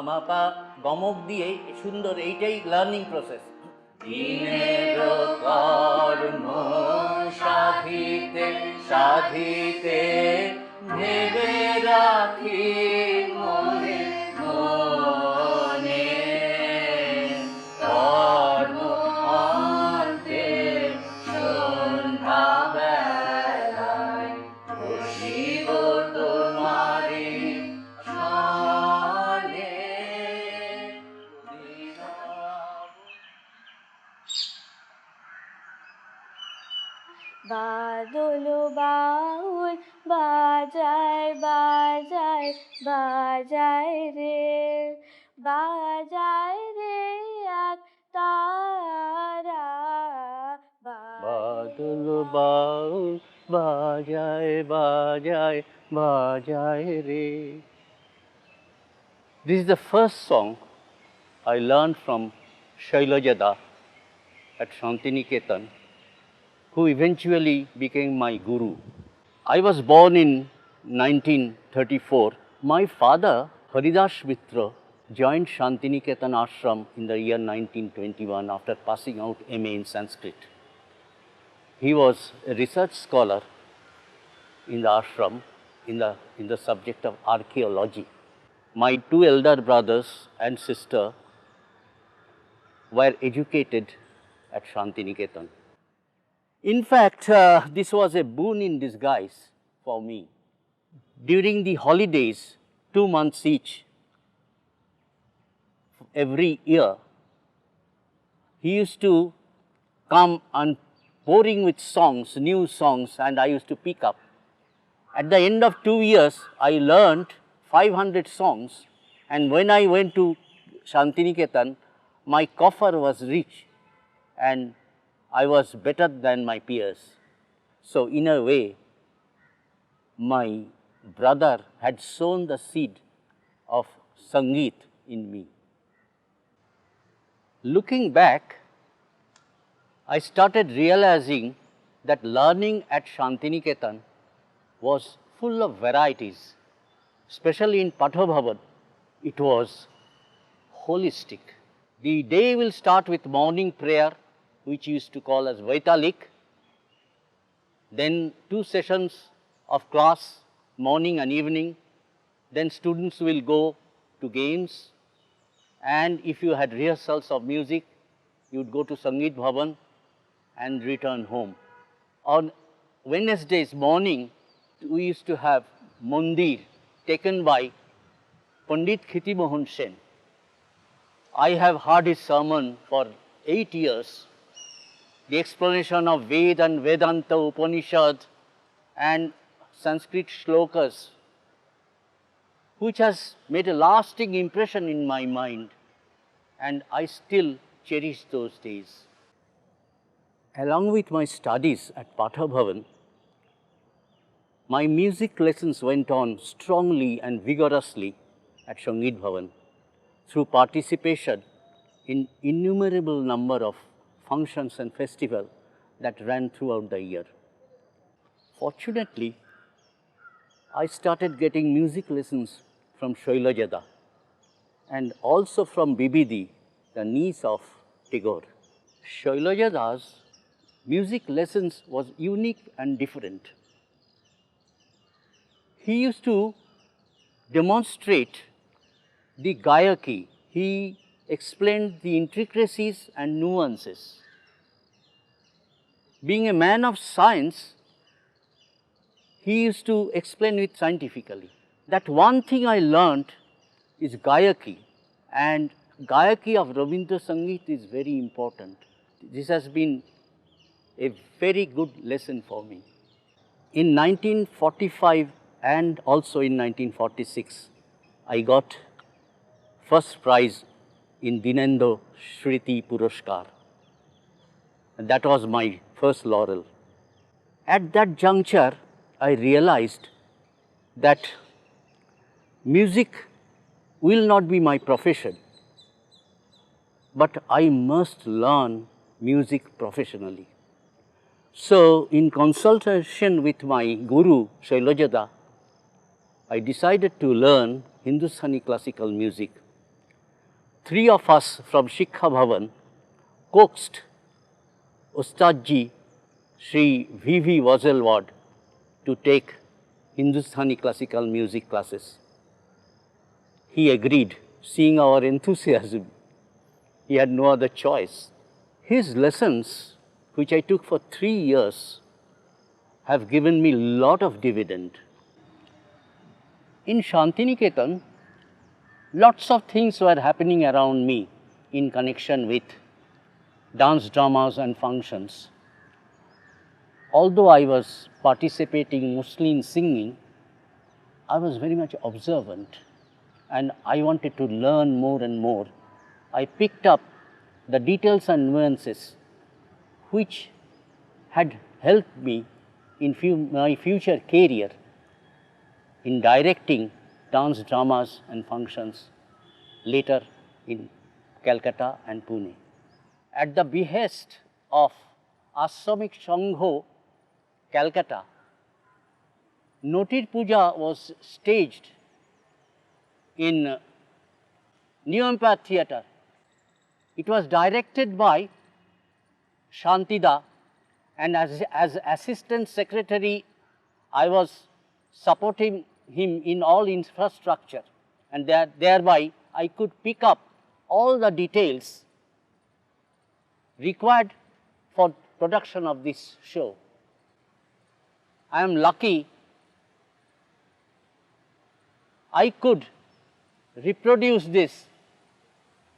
মাপা গমক দিয়ে সুন্দর, এইটাই লার্নিং প্রসেস। দিনের কর্ম সাধিতে সাধিতে ভেবে রাখি মনে মনে, কর্ম অন্তে সন্ধ্যা বেলায় বসিব তোমারি বাদল বাউল বাজায় বাজায় বাজায় রে, বাজায় রে এক তারা। বাদল বাউল বাজায় বাজায় বাজায় রে। This is the first song I learned from Shailajada at Shantiniketan, who eventually became my guru. I was born in 1934. My father, Amit Mitra, joined Shantiniketan ashram in the year 1921 after passing out MA in Sanskrit. He was a research scholar in the ashram in the subject of archaeology. My two elder brothers and sister were educated at Shantiniketan. In fact, this was a boon in disguise for me. During the holidays, 2 months each, every year, he used to come and pouring with songs, new songs, and I used to pick up. At the end of 2 years, I learned 500 songs, and when I went to Shantiniketan, my coffer was rich and I was better than my peers. So in a way, my brother had sown the seed of Sangeet in me. Looking back, I started realizing that learning at Shantiniketan was full of varieties. Especially in Pathabhavan, it was holistic. The day will start with morning prayer, which we used to call as Vaitalik. Then 2 sessions of class, morning and evening. Then students will go to games. And if you had rehearsals of music, you would go to Sangeet Bhavan and return home. On Wednesdays morning, we used to have Mandir taken by Pandit Khiti Mohan Sen. I have heard his sermon for 8 years. The explanation of Ved and Vedanta Upanishad and Sanskrit shlokas, which has made a lasting impression in my mind, and I still cherish those days. Along with my studies at Pathabhavan, my music lessons went on strongly and vigorously at Sangeet Bhavan through participation in innumerable number of functions and festivals that ran throughout the year. Fortunately, I started getting music lessons from Shailajada and also from Bibidi, the niece of Tagore. Shailajada's music lessons was unique and different. He used to demonstrate the Gayaki. He explained the intricacies and nuances. Being a man of science, he used to explain it scientifically. That one thing I learned is Gayaki, and Gayaki of Rabindra Sangeet is very important. This has been a very good lesson for me. In 1945 and also in 1946, I got first prize in Dinendo Shriti Purushkar. That was my first laurel. At that juncture, I realized that music will not be my profession, but I must learn music professionally. So, in consultation with my guru, Shailajada, I decided to learn Hindustani classical music. Three of us from Shikha Bhavan coaxed Ustadji Sri V.V. Wazelwad to take Hindustani classical music classes. He agreed, seeing our enthusiasm. He had no other choice. His lessons, which I took for 3 years, have given me lot of dividend. In Shantiniketan, lots of things were happening around me in connection with dance dramas and functions. Although I was participating mostly in singing, I was very much observant and I wanted to learn more and more. I picked up the details and nuances which had helped me in my future career in directing dance dramas and functions later in Calcutta and Pune. At the behest of Ashramik Sangho, Calcutta, Notir Puja was staged in New Empire Theatre. It was directed by Shantida, and as assistant secretary, I was supporting him in all infrastructure, and thereby I could pick up all the details required for production of this show. I am lucky I could reproduce this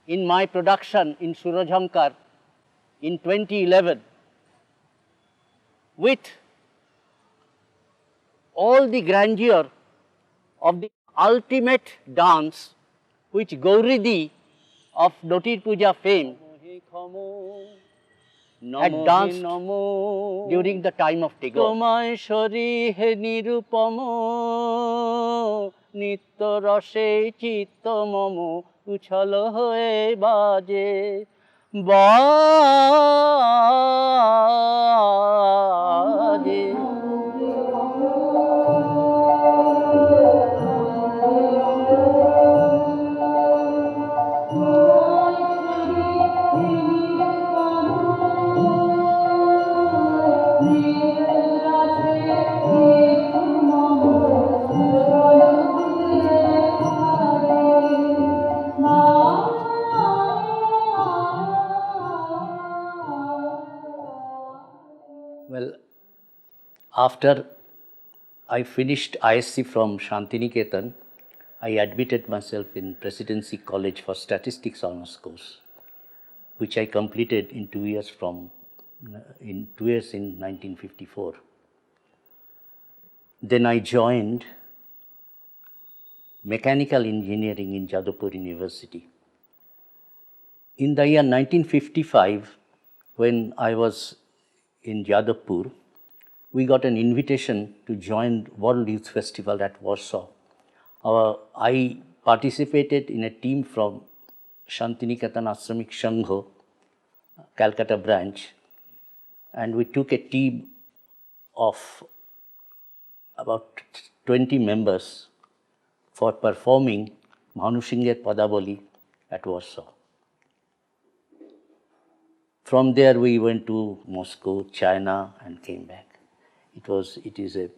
in my production in Surajhankar in 2011 with all the grandeur of the ultimate dance which Gauridi of Notir Puja fame had danced during the time of Tagore. Tomai shori he nirupamo nitya rase chitta mamo uchalo hoye baje baje. Well, after I finished ISC from Shantiniketan, I admitted myself in Presidency College for Statistics Honours course, which I completed in 2 years in 1954. Then I joined Mechanical Engineering in Jadavpur University. In the year 1955, when I was in Jadavpur, we got an invitation to join World Youth Festival at Warsaw. I participated in a team from Shantiniketan Ashramik Sangho, Calcutta branch, and we took a team of about 20 members for performing Manushinger Padavali at Warsaw. From there we went to Moscow, China, and came back. It is a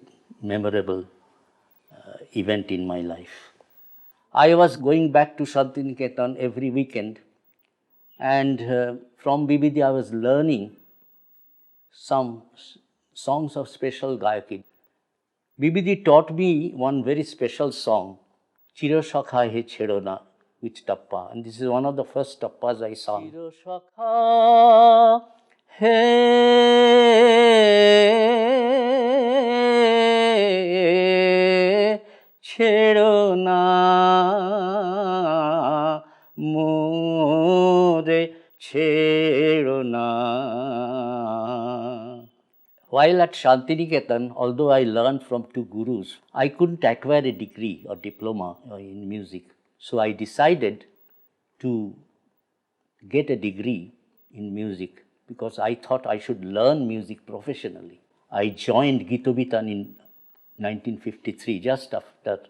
memorable event in my life. I was going back to Shantiniketan every weekend, and from BBD I was learning some songs of special Gayaki. BBD taught me one very special song, Chiro Shakha He Chedo Na, with tappa, and this is one of the first tappas I sang. Chiro Shakha He Chedo Na More Chedo Na. While at Shantiniketan, although I learned from two gurus, I couldn't acquire a degree or diploma in music. So I decided to get a degree in music because I thought I should learn music professionally. I joined Gitobitan in 1953, just after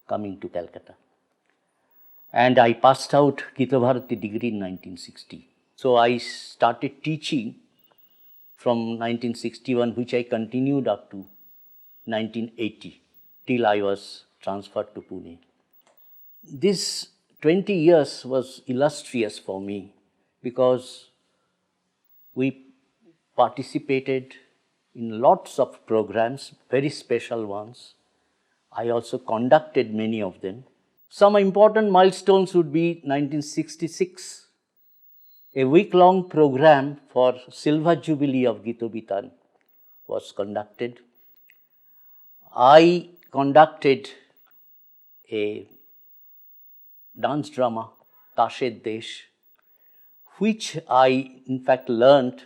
coming to Calcutta. And I passed out Gita Bharati degree in 1960. So I started teaching from 1961, which I continued up to 1980, till I was transferred to Pune. This 20 years was illustrious for me because we participated in lots of programs, very special ones. I also conducted many of them. Some important milestones would be 1966. A week-long program for Silver Jubilee of Gitobitan was conducted. I conducted a dance drama, Tashed Desh, which I in fact learnt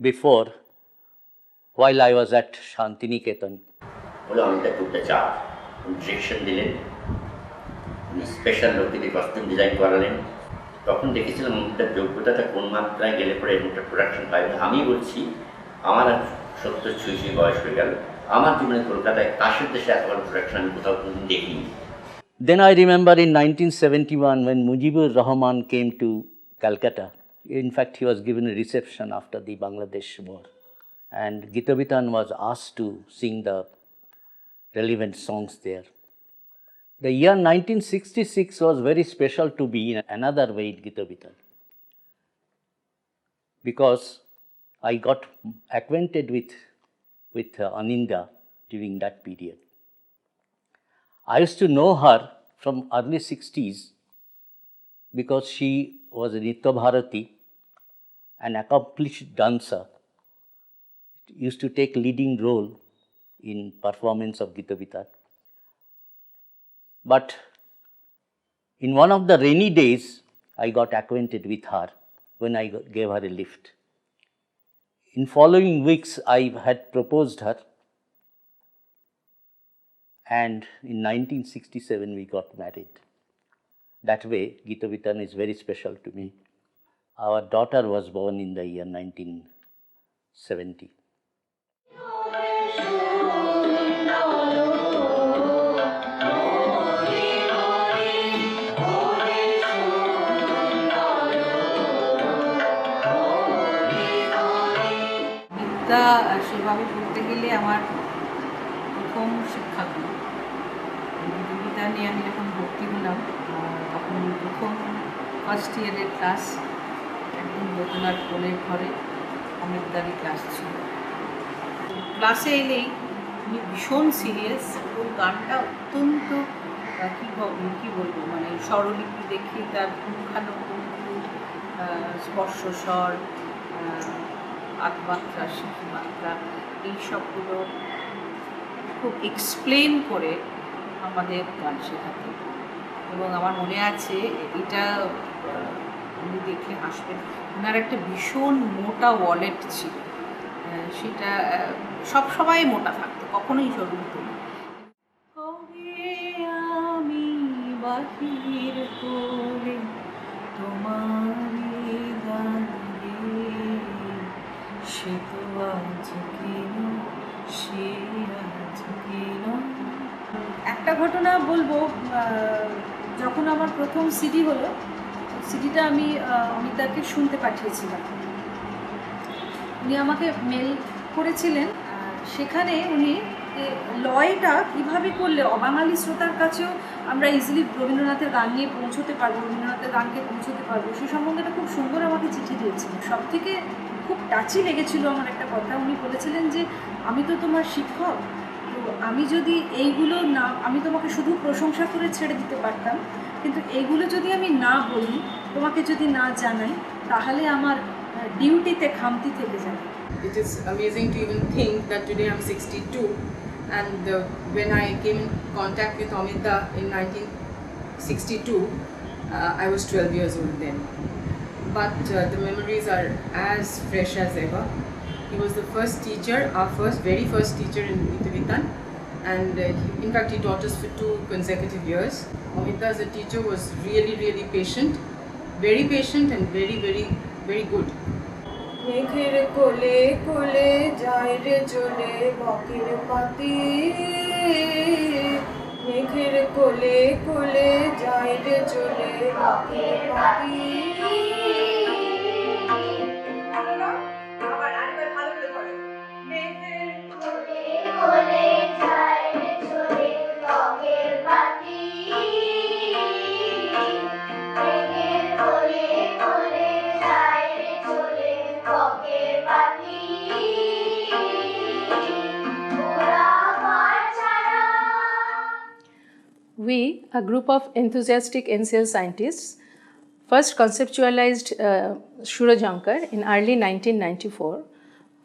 before while I was at Shantiniketan. বলে অনেকটা টুকটা চাপ direction দিলেন, special লোককে দিয়ে costume design করালেন। তখন দেখেছিলাম তার যোগ্যতাটা কোন মাত্রায় গেলে পরে এরকমটা প্রোডাকশন পাইবে। আমি বলছি আমার 70 ছুঁই বয়স হয়ে গেল, আমার জীবনে কলকাতায় কাশের দেশে এত বড় প্রোডাকশন আমি কোথাও কোনোদিন দেখিনি। Then I remember in 1971 when Mujibur Rahman came to Calcutta. In fact, he was given a reception after the Bangladesh war. And Gitobitan was asked to sing the relevant songs there. The year 1966 was very special to me in another way in Gitobitan, because I got acquainted with Aninda during that period. I used to know her from early 60s because she was a Nitya Bharati, an accomplished dancer, used to take leading role in performance of Gitobitan. But in one of the rainy days, I got acquainted with her when I gave her a lift. In following weeks, I had proposed her, and in 1967 we got married. That way, Gitobitan is very special to me. Our daughter was born in the year 1970. সেভাবে বলতে গেলে আমার প্রথম শিক্ষাগুরু গীতা নিয়ে আমি যখন ভর্তি হলাম তখন প্রথম ফার্স্ট ইয়ারের ক্লাস একদম দোতলার কোলের ঘরে অমিতদারই ক্লাস ছিল। ক্লাসে এলেই উনি ভীষণ সিরিয়াস, ওর গানটা অত্যন্ত কী বলবো মানে স্বরলিপি দেখে তার পুঙ্খানুপুঙ্খু স্পর্শ স্বর, আধমাত্রা শিখিমাত্রা এইসবগুলো খুব এক্সপ্লেন করে আমাদের গান শেখাতে। এবং আমার মনে আছে এটা উনি দেখলে হাসবেন, ওনার একটা ভীষণ মোটা ওয়ালেট ছিল, সেটা সবসময় মোটা থাকতো, কখনোই সরু হতো না। আমি বাহির করে তোমার গান সে তো আজ কেন সে আজ কেন। একটা ঘটনা বলবো, যখন আমার প্রথম সিডি হলো, সিডিটা আমি অমিতদাকে শুনতে পাঠিয়েছিলাম। উনি আমাকে মেল করেছিলেন, সেখানে উনি লয়টা কীভাবে করলে অবাঙালি শ্রোতার কাছেও আমরা ইজিলি রবীন্দ্রনাথের গান নিয়ে পৌঁছতে পারবো, রবীন্দ্রনাথের গানকে পৌঁছতে পারবো, সে সম্বন্ধে একটা খুব সুন্দর আমাকে চিঠি দিয়েছিলেন। সব থেকে খুব টাচি লেগেছিল আমার একটা কথা, উনি বলেছিলেন যে আমি তো তোমার শিক্ষক, তো আমি যদি এইগুলো না, আমি তোমাকে শুধু প্রশংসা করে ছেড়ে দিতে পারতাম, কিন্তু এইগুলো যদি আমি না বলি, তোমাকে যদি না জানাই, তাহলে আমার ডিউটিতে খামতি থেকে যাবে। It is amazing to even think that today I'm 62, and when I came in contact with Amita in 1962, I was 12 years old then. But the memories are as fresh as ever. He was the first teacher, our very first teacher in Gitavitan, and in fact he taught us for 2 consecutive years. Amit as a teacher was really patient, very patient and very good. মেঘের কোলে কোলে যায় রে চলে বকের পাতি মেঘের কোলে কোলে যায় রে চলে বকের পাতি আবার আরেকবার ভালো করে পড়ো মেঘের কোলে কোলে যায় রে চলে বকের পাতি মেঘের কোলে কোলে যায় রে চলে বকের পাতি ওরা পার ছাড়া We, a group of enthusiastic NCL scientists, first conceptualized Surajhankar in early 1994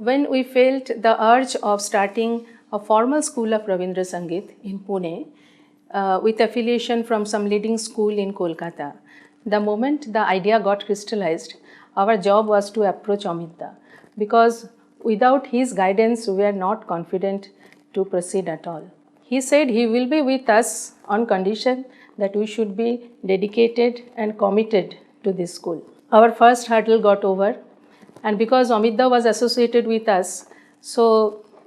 when we felt the urge of starting a formal school of Rabindra Sangeet in Pune with affiliation from some leading school in Kolkata. The moment the idea got crystallized, our job was to approach Amit Da, because without his guidance we were not confident to proceed at all. He said he will be with us on condition that we should be dedicated and committed to this school. Our first hurdle got over, and because Amit Da was associated with us, so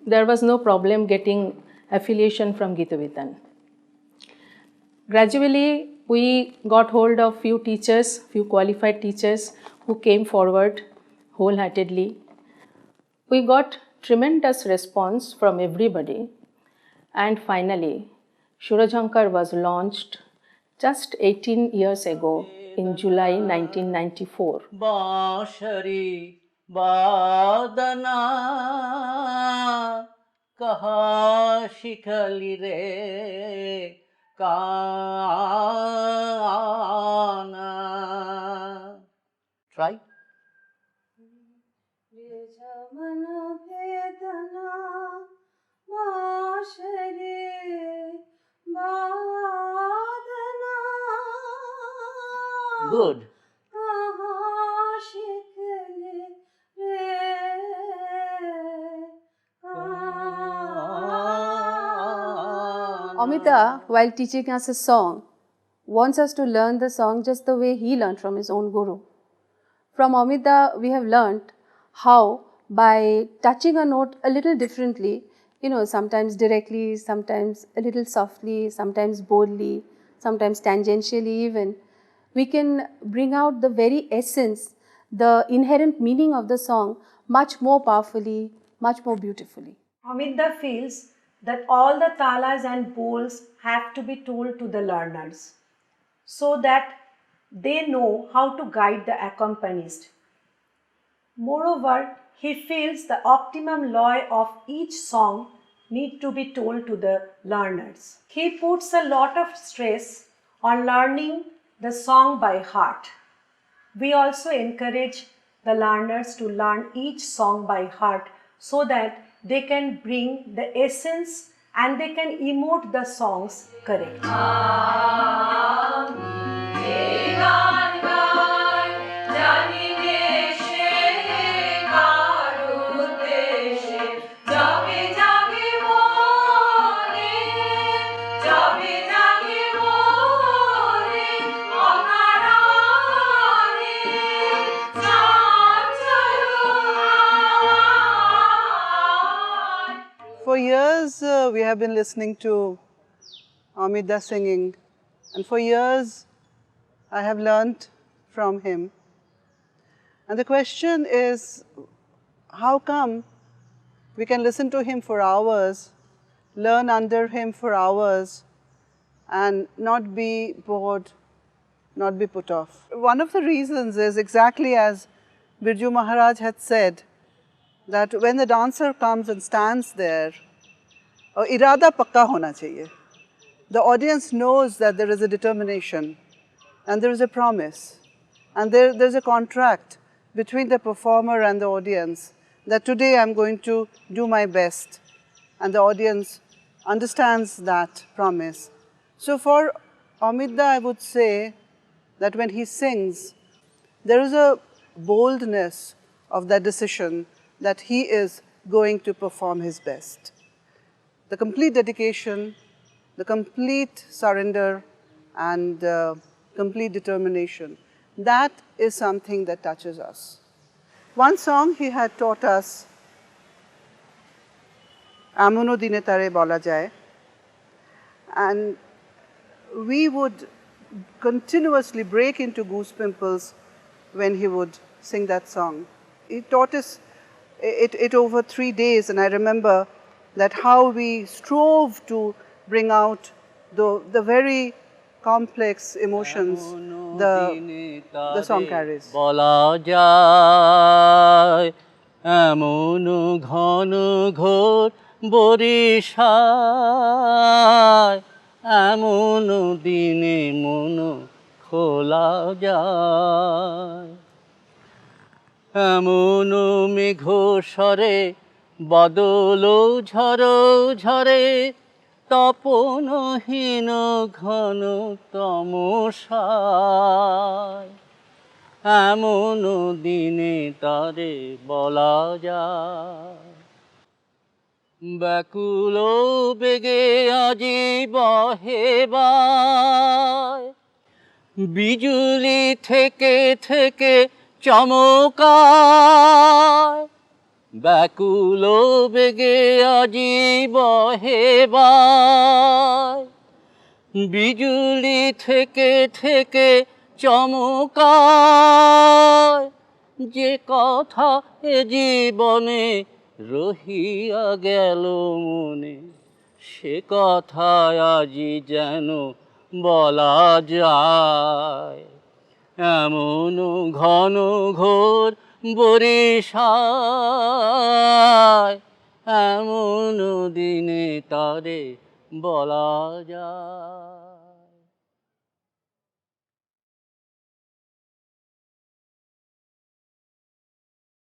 there was no problem getting affiliation from Gitavitan. Gradually, we got hold of few teachers, few qualified teachers who came forward wholeheartedly. We got tremendous response from everybody, and finally, Surajhankar was launched just 18 years ago in July 1994. बांशरी बादना कहा शिखली रे काना. Try. Good. Amit Da, while teaching us a song, wants us to learn the song just the way he learned from his own guru. From Amit Da, we have learnt how by touching a note a little differently, sometimes directly, sometimes a little softly, sometimes boldly, sometimes tangentially even, we can bring out the very essence, the inherent meaning of the song much more powerfully, much more beautifully. Amit Da feels that all the talas and bols have to be told to the learners so that they know how to guide the accompanist. Moreover, he feels the optimum law of each song need to be told to the learners. He puts a lot of stress on learning the song by heart. We also encourage the learners to learn each song by heart so that they can bring the essence and they can emote the songs correctly. For years, we have been listening to Amit Da singing, and for years, I have learnt from him. And the question is, how come we can listen to him for hours, learn under him for hours, and not be bored, not be put off? One of the reasons is exactly as Birju Maharaj had said, that when the dancer comes and stands there, irada pakka hona chahiye. The audience knows that there is a determination and there is a promise and there's a contract between the performer and the audience that today I'm going to do my best, and the audience understands that promise. So for Amit Da, I would say that when he sings, there is a boldness of that decision that he is going to perform his best. The complete dedication, the complete surrender and complete determination, that is something that touches us. One song he had taught us, Amono Dine Tare Bola Jay, and we would continuously break into goose pimples when he would sing that song. He taught us it over 3 days, and I remember that how we strove to bring out the very complex emotions the song carries. বলা যায় এমন ঘন ঘোর বরিশায় এমন দিনে মন খোলা যায় এমন মেঘ স্বরে বদল ঝড় ঝরে তপনহীন ঘন তমসায় এমন দিনে তারে বলা যায় ব্যাকুল বেগে আজি বহে বায় বিজুলি থেকে থেকে চমকায় ব্যাকুল বেগে আজি বহে বায় বিজুলি থেকে থেকে চমকায় যে কথা এ জীবনে রহিয়া গেল মনে সে কথা আজি যেন বলা যায় এমন ঘন ঘোর বরিশায় এমন দিনে তারে বলা যায়